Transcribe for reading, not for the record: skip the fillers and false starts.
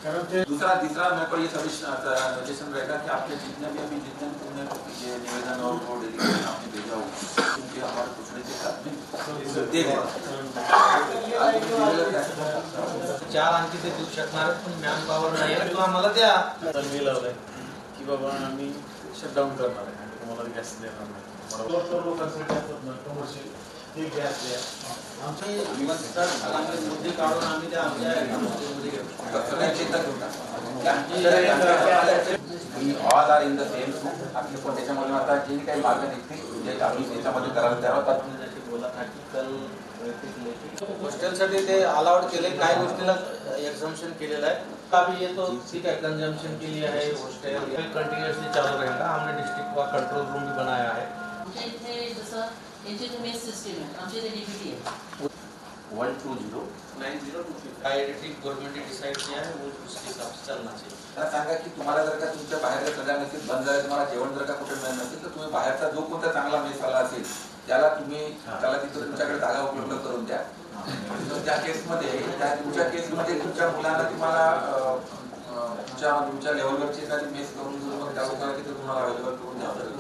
दूसरा तीसरा मेरे को ये सजेशन रहेगा कि आपके जितने भी तुमने ये निवेदन और वो डेलीगेशन आपने भेजा हो क्योंकि हमारे पूछने के साथ में दे गए 4 अंकी ते देऊ शकणार पण मॅन पॉवर नाही आहे तो आम्हाला द्या. तर मी लावलंय की बाबा आम्ही शटडाऊन करणार आहे आणि तुम्हाला गॅस देणार नाही. लोकांसाठी असतात ना कमर्शियल ते गॅस द्या. आमचे मुद्दे काढून आम्ही त्या आमच्या We all are in the same group. आपले पण त्याच्यामध्ये आता जे काही मार्ग निघतील जे आम्ही त्याच्यामध्ये करायला तयार आहोत. हॉस्टेलसाठी ते अलाउड केले, काही गोष्टीला एक्झम्पशन केलेलं आहे. अभी ये तो ठीक है, कंजम्पशन के लिए है हॉस्टेल कंटिन्यूअसली चालू रहेगा. हमने डिस्ट्रिक्ट का कंट्रोल रूम भी बनाया है. आमच्या इथे जसं यांची मेस सिस्टीम आहे, आमच्या इथे डीपीटी आहे 1209026 आयडेंटिटी गवर्नमेंट ने डिसाइड किया है, वो उसके हिसाब से चलना चाहिए. मला सांगा की तुम्हाला जर का तुमच्या बाहेरच्या सगळ्या मेसेज बंद झाले, तुम्हाला जेवण जर का कुठे मिळत नसेल तर तुम्ही बाहेरचा जो कोणता चांगला मेस आला असेल त्याला तुम्ही त्याला तिथं तुमच्याकडे जागा उपलब्ध करून द्या. त्या केसमध्ये तुमच्या केसमध्ये तुमच्या मुलांना तुम्हाला तुमच्या लेवलवरची एखादी मेस करून मग त्या लोकांना तिथे तुम्हाला अवेलेबल करून द्यावं लागेल.